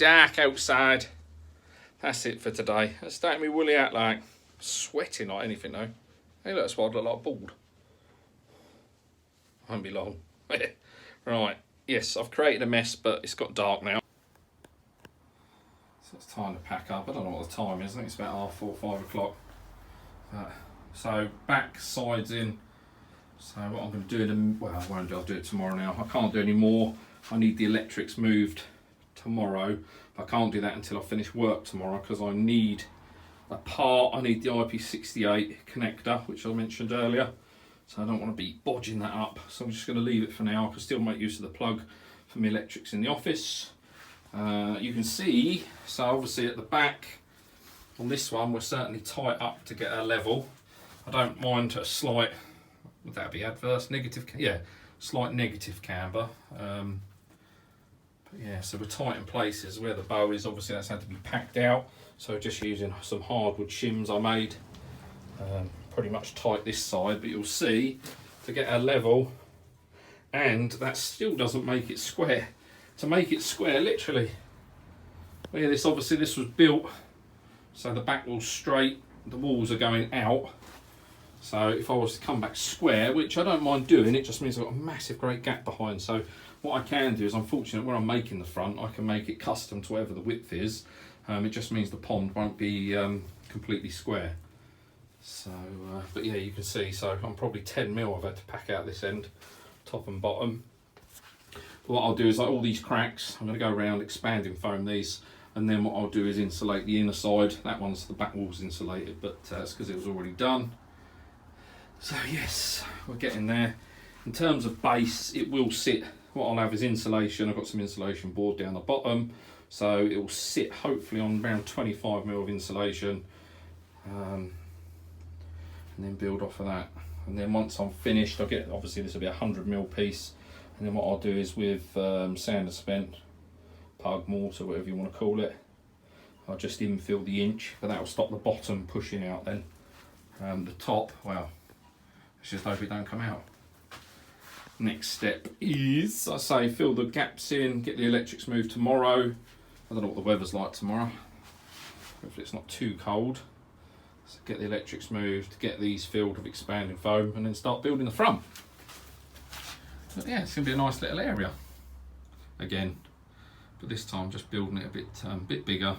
dark outside. That's it for today. Let's start me woolly out like sweating like anything though. Hey, look, that's why I look like bald. Won't be long. Right, yes, I've created a mess, but it's got dark now. So it's time to pack up. I don't know what the time is. I think it's about 4:30, 5 o'clock. So back, sides in. So what I'm going to do, well, I won't do. I'll do it tomorrow now. I can't do any more. I need the electrics moved tomorrow. I can't do that until I finish work tomorrow because I need a part. I need the IP68 connector, which I mentioned earlier. So I don't want to be bodging that up. So I'm just going to leave it for now. I can still make use of the plug for my electrics in the office. You can see, so obviously at the back on this one, we're certainly tight up to get her level. I don't mind a slight, would that be adverse, negative? Yeah, slight negative camber. But yeah, so we're tight in places where the bow is. Obviously that's had to be packed out. So just using some hardwood shims I made. Pretty much tight this side, but you'll see to get her level, and that still doesn't make it square. To make it square, literally, well, yeah, this was built so the back wall's straight, the walls are going out. So if I was to come back square, which I don't mind doing, it just means I've got a massive great gap behind. So what I can do is, I'm fortunate where I'm making the front, I can make it custom to whatever the width is. It just means the pond won't be completely square. So, but yeah, you can see, so I'm probably 10 mil I've had to pack out this end, top and bottom. But what I'll do is, like all these cracks, I'm going to go around expanding foam these, and then what I'll do is insulate the inner side. That one's, the back wall's insulated, but that's because it was already done. So yes, we're getting there. In terms of base, it will sit, what I'll have is insulation. I've got some insulation board down the bottom, so it will sit hopefully on around 25 mil of insulation. And then build off of that, and then once I'm finished, I'll get, obviously this will be a 100 mil piece, and then what I'll do is with sander spent, pug mortar, whatever you want to call it, I'll just infill the inch, but that will stop the bottom pushing out then. The top, well, let's just hope it don't come out. Next step is, I say, fill the gaps in, get the electrics moved tomorrow. I don't know what the weather's like tomorrow, hopefully it's not too cold. So get the electrics moved, get these filled with expanding foam, and then start building the front. But yeah, it's going to be a nice little area again, but this time just building it a bit bigger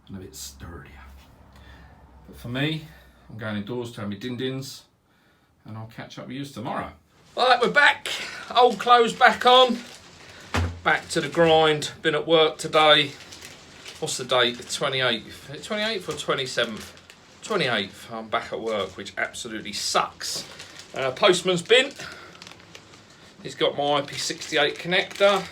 and a bit sturdier. But for me, I'm going indoors to have my din-dins, and I'll catch up with you tomorrow. Right, we're back. Old clothes back on. Back to the grind. Been at work today. What's the date? The 28th. 28th or 27th? 28th, I'm back at work, which absolutely sucks. Postman's bin. He's got my IP68 connector,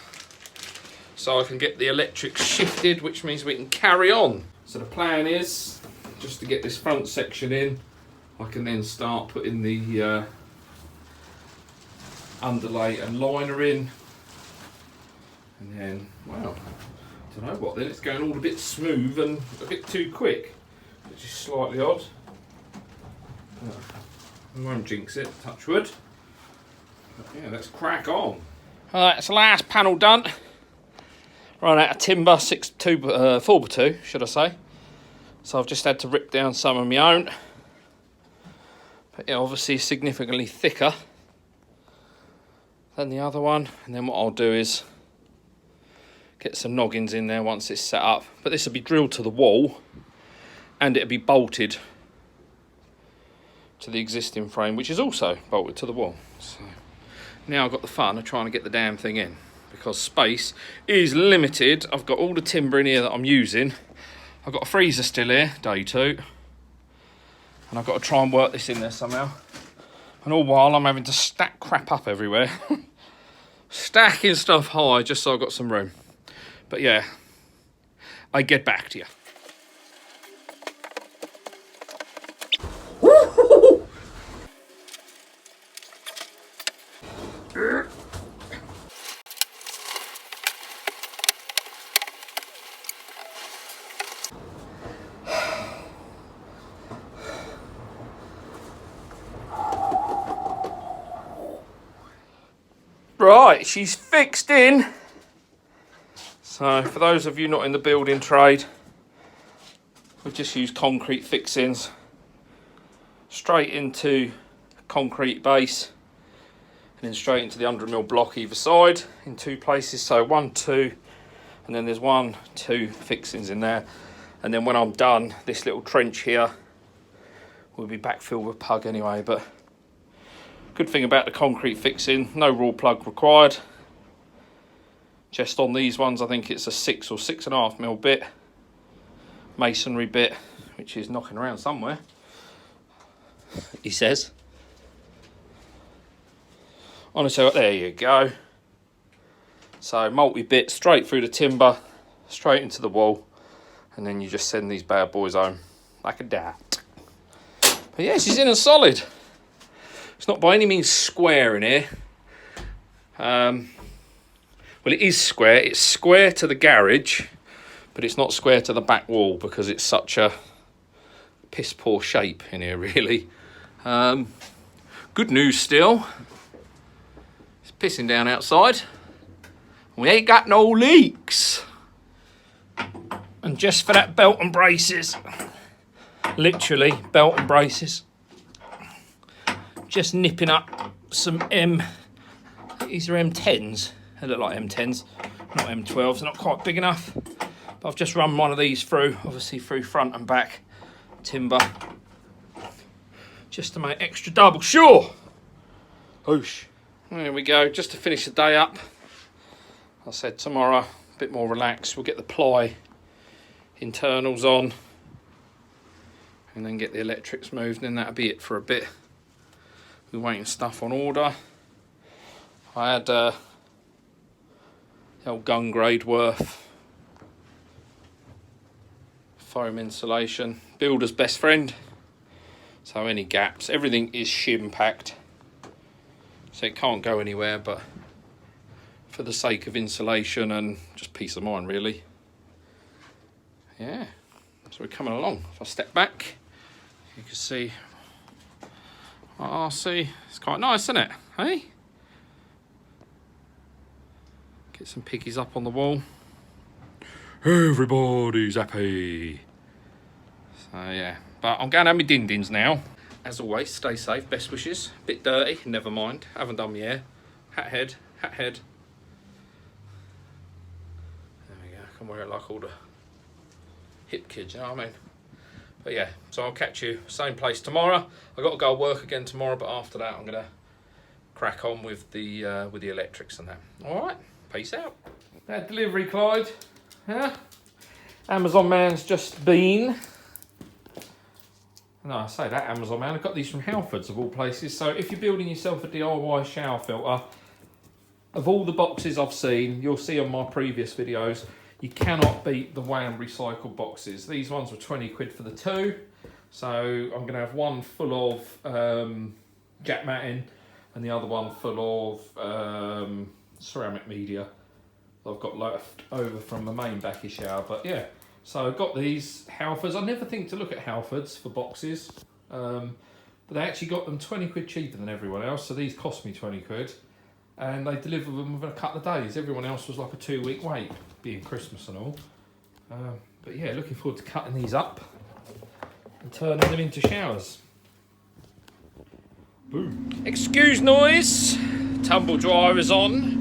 so I can get the electrics shifted, which means we can carry on. So the plan is just to get this front section in. I can then start putting the underlay and liner in, and then, well, I don't know what then. It's going all a bit smooth and a bit too quick, which is slightly odd. I won't jinx it, touch wood. But yeah, let's crack on. Alright, it's the last panel done. Run out of timber, 4x2, should I say. So I've just had to rip down some of my own. But yeah, obviously significantly thicker than the other one. And then what I'll do is get some noggins in there once it's set up. But this will be drilled to the wall, and it'll be bolted to the existing frame, which is also bolted to the wall. So now I've got the fun of trying to get the damn thing in, because space is limited. I've got all the timber in here that I'm using. I've got a freezer still here, day 2, and I've got to try and work this in there somehow. And all while I'm having to stack crap up everywhere. Stacking stuff high just so I've got some room. But yeah, I get back to you. Right, she's fixed in. So for those of you not in the building trade, we just use concrete fixings straight into concrete base and then straight into the 100mm block either side in 2 places. So 1, 2, and then there's 1, 2 fixings in there. And then when I'm done, this little trench here will be backfilled with pug anyway. But good thing about the concrete fixing, no raw plug required. Just on these ones, I think it's a 6 or 6.5mm bit, masonry bit, which is knocking around somewhere, he says. Honestly, there you go. So multi-bit straight through the timber, straight into the wall, and then you just send these bad boys home like a dat. But yeah, she's in a solid. It's not by any means square in here. Well, it is square. It's square to the garage, but it's not square to the back wall because it's such a piss poor shape in here, really. Good news still. It's pissing down outside. We ain't got no leaks. And just for that, belt and braces. Literally, belt and braces. Just nipping up some these are M10s. They look like M10s, not M12s. They're not quite big enough. But I've just run one of these through, obviously through front and back timber, just to make extra double sure. Whoosh. There we go, just to finish the day up. I said tomorrow, a bit more relaxed. We'll get the ply internals on and then get the electrics moved, and then that'll be it for a bit. We're waiting stuff on order. I had the old gun grade Worth foam insulation, builder's best friend. So any gaps, everything is shim packed, so it can't go anywhere, but for the sake of insulation and just peace of mind, really. Yeah, so we're coming along. If I step back, you can see RC. It's quite nice, isn't it? Hey? Get some piggies up on the wall. Everybody's happy. So yeah, but I'm going to have my din-dins now. As always, stay safe, best wishes. Bit dirty, never mind. Haven't done my hair. Hat head. There we go, I can wear it like all the hip kids, you know what I mean? But yeah, so I'll catch you same place tomorrow. I've got to go work again tomorrow, but after that I'm going to crack on with the electrics and that. Alright, peace out. That delivery, Clyde. Yeah? Amazon man's just been. No, I say that, Amazon man. I got these from Halfords, of all places. So if you're building yourself a DIY shower filter, of all the boxes I've seen, you'll see on my previous videos, you cannot beat the WAM recycled boxes. These ones were 20 quid for the 2. So I'm going to have one full of jack matting and the other one full of ceramic media I've got left over from the main backy shower. But yeah, so I've got these Halfords. I never think to look at Halfords for boxes, but they actually got them 20 quid cheaper than everyone else. So these cost me 20 quid and they delivered them within a couple of days. Everyone else was like a 2-week wait, being Christmas and all. But yeah, looking forward to cutting these up and turning them into showers. Boom. Excuse noise, tumble dryer is on.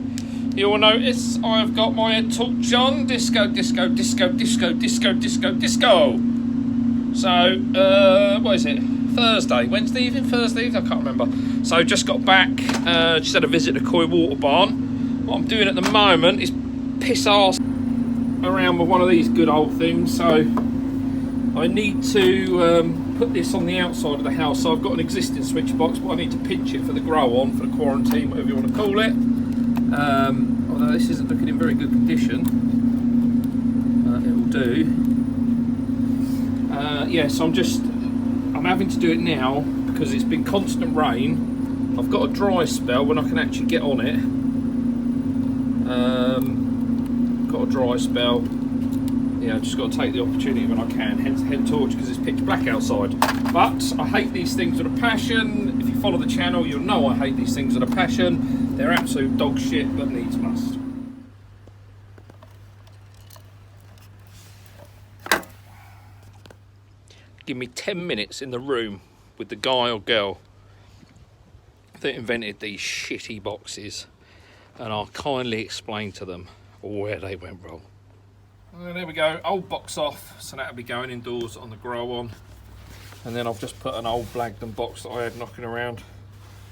You'll notice I've got my torch on. Disco, disco, disco, disco, disco, disco, disco. So, what is it? Wednesday evening, Thursday evening, I can't remember. So just got back, just had a visit to Coy Water Barn. What I'm doing at the moment is piss arse around with one of these good old things. So I need to put this on the outside of the house. So I've got an existing switch box, but I need to pinch it for the grow on, for the quarantine, whatever you want to call it. Although this isn't looking in very good condition, it will do. Yeah, so I'm having to do it now because it's been constant rain. I've got a dry spell when I can actually get on it. Got a dry spell. Yeah, I've just got to take the opportunity when I can, hence head torch, because it's pitch black outside. But I hate these things with a passion. If you follow the channel, you'll know I hate these things with a passion. They're absolute dog shit, but needs must. give me 10 minutes in the room with the guy or girl that invented these shitty boxes, and I'll kindly explain to them where they went wrong. And there we go, old box off, so that'll be going indoors on the grow on. And then I've just put an old Blagdon box that I had knocking around. So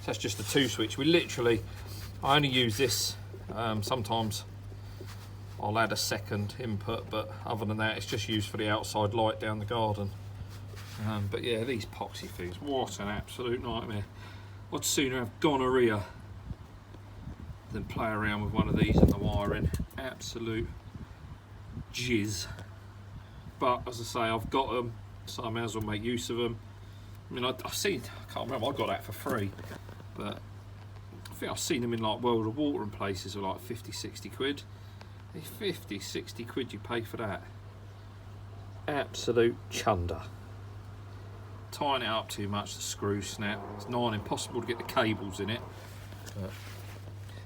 that's just a 2-switch. I only use this, sometimes I'll add a second input, but other than that it's just used for the outside light down the garden. But yeah, these epoxy things, what an absolute nightmare. I'd sooner have gonorrhea than play around with one of these in the wiring. Absolute jizz. But as I say, I've got them, so I may as well make use of them. I mean, I can't remember, I got that for free, but I think I've seen them in like World of Water and places for like 50-60 quid. 50-60 quid you pay for that. Absolute chunder. Tying it up too much, the screws snap. It's nigh impossible to get the cables in it. But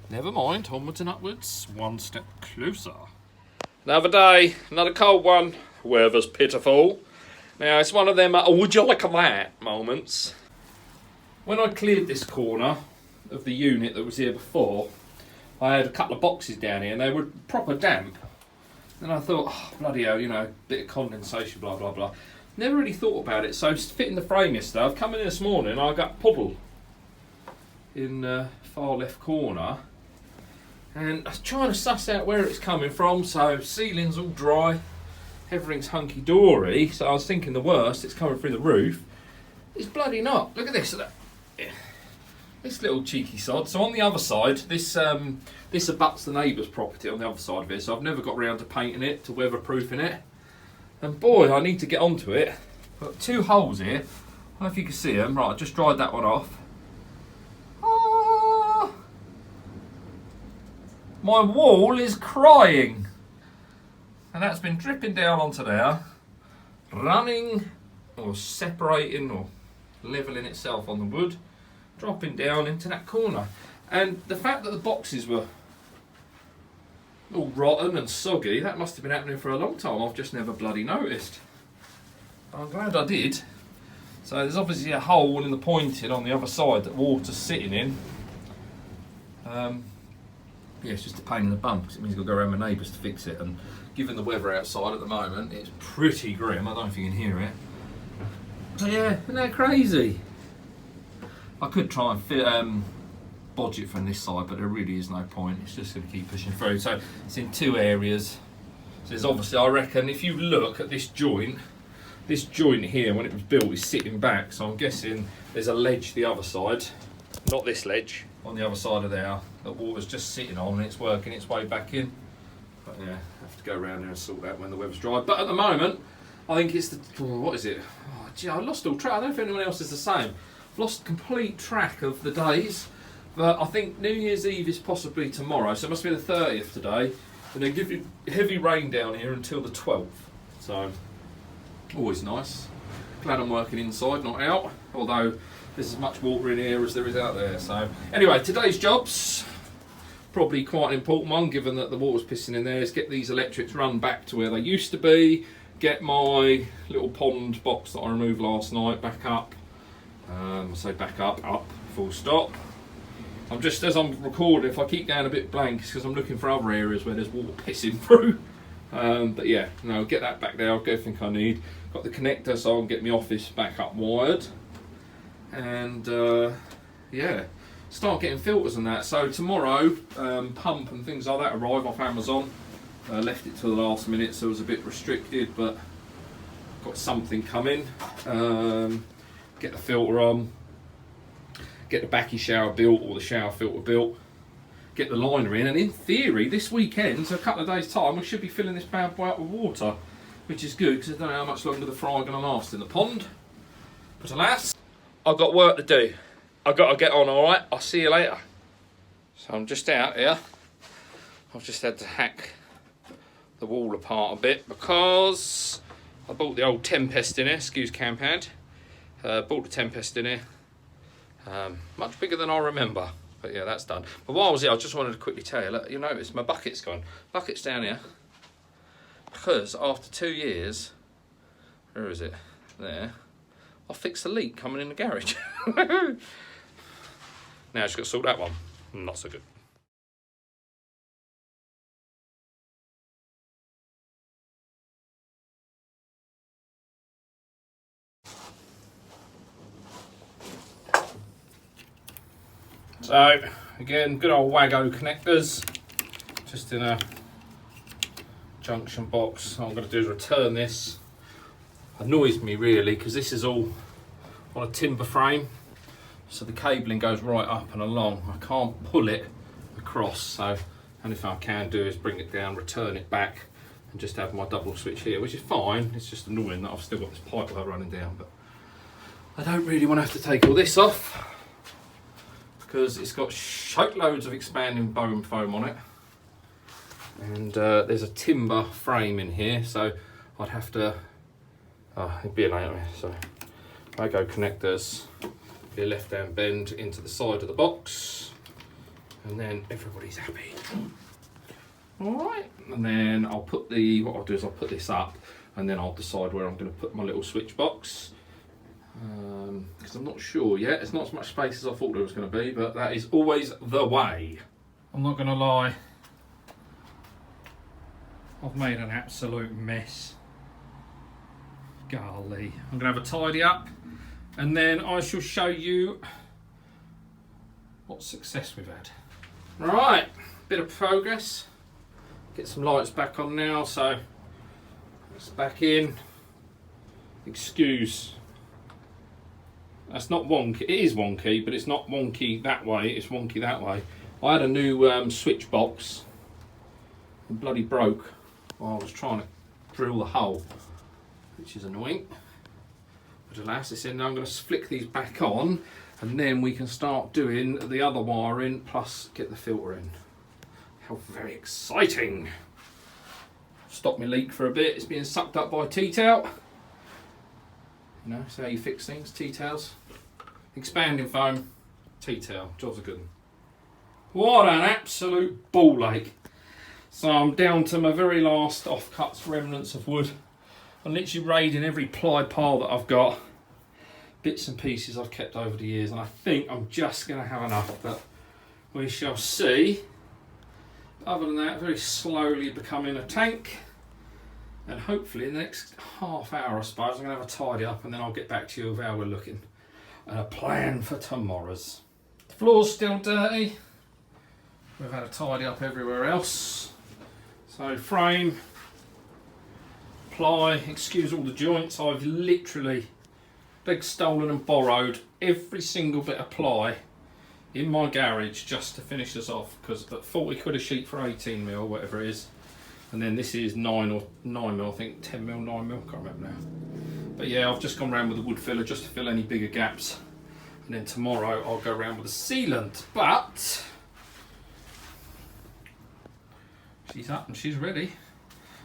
never mind, onwards and upwards, one step closer. Another day, another cold one. Weather's pitiful. Now, it's one of them would you like that moments. When I cleared this corner of the unit that was here before, I had a couple of boxes down here and they were proper damp. And I thought, oh, bloody hell, you know, bit of condensation, blah, blah, blah. Never really thought about it. So fitting the frame yesterday, I've come in this morning and I got puddle in the far left corner. And I was trying to suss out where it's coming from. So ceiling's all dry, everything's hunky-dory. So I was thinking the worst, it's coming through the roof. It's bloody not. Look at this. This little cheeky sod. So on the other side, this abuts the neighbour's property on the other side of it. So I've never got round to painting it, to weatherproofing it. And boy, I need to get onto it. I've got 2 holes here. I don't know if you can see them. Right, I just dried that one off. Ah, my wall is crying. And that's been dripping down onto there, running or separating or levelling itself on the wood, dropping down into that corner. And the fact that the boxes were all rotten and soggy, that must have been happening for a long time. I've just never bloody noticed. I'm glad I did. So there's obviously a hole in the pointing on the other side that water's sitting in. Yeah, it's just a pain in the bum because it means I've got to go around my neighbours to fix it. And given the weather outside at the moment, it's pretty grim. I don't know if you can hear it. But yeah, isn't that crazy? I could try and fit, bodge it from this side, but there really is no point. It's just going to keep pushing through. So it's in 2 areas. So there's obviously, I reckon, if you look at this joint here, when it was built, is sitting back. So I'm guessing there's a ledge the other side, not this ledge, on the other side of there, that water's just sitting on and it's working its way back in. But yeah, I have to go around there and sort that when the weather's dry. But at the moment, I think it's the, what is it? Oh, gee, I lost all track. I don't know if anyone else is the same. I've lost complete track of the days. But I think New Year's Eve is possibly tomorrow, so it must be the 30th today. And they give you heavy rain down here until the 12th. So, always nice. Glad I'm working inside, not out. Although there's as much water in here as there is out there. So, anyway, today's job's probably quite an important one, given that the water's pissing in there, is get these electrics run back to where they used to be. Get my little pond box that I removed last night back up. Say back up, full stop. I'm just, as I'm recording, if I keep going a bit blank, it's because I'm looking for other areas where there's water pissing through. But yeah, no, get that back there, I've got everything I need. Got the connector so I can get my office back up wired. And yeah, start getting filters and that. So tomorrow, pump and things like that arrive off Amazon. Left it till the last minute, so it was a bit restricted, but got something coming. Get the filter on. Get the backy shower built or the shower filter built, get the liner in, and in theory this weekend, so a couple of days time, we should be filling this bad boy up with water, which is good because I don't know how much longer the fry are going to last in the pond. But alas, I've got work to do. I've got to get on, alright? I'll see you later. So I'm just out here. I've just had to hack the wall apart a bit because I bought the old Tempest in here, excuse Campad. Bought the Tempest in here. Much bigger than I remember, but yeah, that's done. But while I was here, I just wanted to quickly tell you, look, you notice my bucket's gone. Bucket's down here because after 2 years, where is it? there, I'll fix the leak coming in the garage. Now just got to sort that one. Not so good. So again, good old Wago connectors, just in a junction box. All I'm going to do is return this. Annoys me really because this is all on a timber frame, so the cabling goes right up and along. I can't pull it across, so only thing I can do is bring it down, return it back, and just have my double switch here, which is fine. It's just annoying that I've still got this pipe wire running down, but I don't really want to have to take all this off because it's got shite loads of expanding bone foam on it, and there's a timber frame in here, so I'd have to it'd be an 8, so Wago connectors, be a left hand bend into the side of the box, and then everybody's happy. Alright, and then I'll put what I'll do is I'll put this up, and then I'll decide where I'm going to put my little switch box, because I'm not sure yet. It's not as much space as I thought there was going to be, but that is always the way. I'm not going to lie, I've made an absolute mess. Golly, I'm going to have a tidy up, and then I shall show you what success we've had. Right, bit of progress. Get some lights back on now, so it's back in. Excuse, that's not wonky. It is wonky, but it's not wonky that way, it's wonky that way. I had a new switch box, and bloody broke while I was trying to drill the hole, which is annoying. But alas, it's in. I'm going to flick these back on, and then we can start doing the other wiring, plus get the filter in. How very exciting! Stop my leak for a bit. It's being sucked up by T-tail. You know, that's how you fix things. T-tails, expanding foam, T-tail. Job's a good one. What an absolute ball ache! So I'm down to my very last offcuts, remnants of wood. I'm literally raiding every ply pile that I've got, bits and pieces I've kept over the years, and I think I'm just going to have enough, but we shall see. Other than that, very slowly becoming a tank, and hopefully in the next half hour, I suppose, I'm going to have a tidy up, and then I'll get back to you with how we're looking and a plan for tomorrow's. The floor's still dirty. We've had a tidy up everywhere else. So frame, ply, excuse all the joints. I've literally begged, stolen and borrowed every single bit of ply in my garage just to finish this off, because at 40 quid a sheet for 18mm, whatever it is, and then this is 9mm, I think 10mm, 9mm, can't remember now. But yeah, I've just gone round with a wood filler just to fill any bigger gaps, and then tomorrow I'll go around with a sealant. But she's up and she's ready.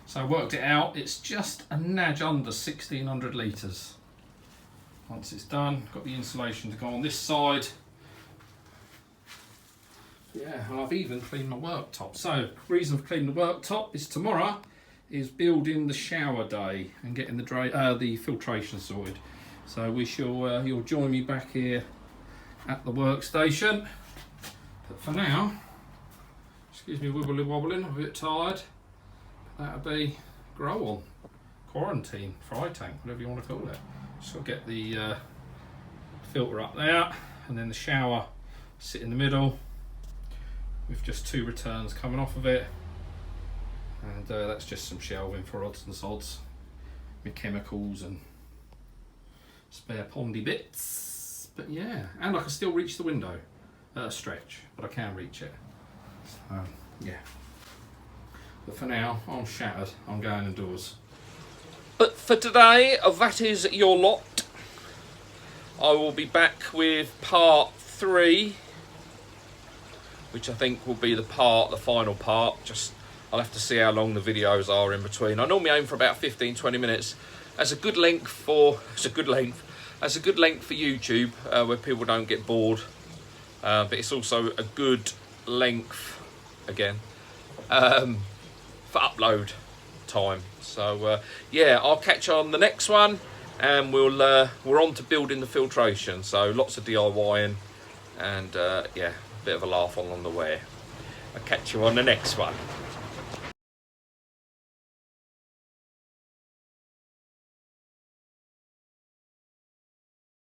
So I worked it out, it's just a nudge under 1600 litres. Once it's done, got the insulation to go on this side. Yeah, and I've even cleaned my worktop. So, reason for cleaning the worktop is tomorrow is building the shower day and getting the filtration sorted. So we shall, you'll join me back here at the workstation. But for now, excuse me wibbly wobbling, I'm a bit tired. That'll be grow on, quarantine, fry tank, whatever you want to call it. Just got to get the filter up there, and then the shower sit in the middle with just 2 returns coming off of it, and that's just some shelving for odds and sods, with chemicals and spare pondy bits. But yeah, and I can still reach the window at a stretch, but I can reach it. So yeah. But for now, I'm shattered. I'm going indoors. But for today, that is your lot. I will be back with part 3, which I think will be the final part. I'll have to see how long the videos are in between. I normally aim for about 15-20 minutes. That's a good length for YouTube, where people don't get bored. But it's also a good length, again, for upload time. So yeah, I'll catch you on the next one, and we're on to building the filtration. So lots of DIYing, and yeah, a bit of a laugh along the way. I'll catch you on the next one.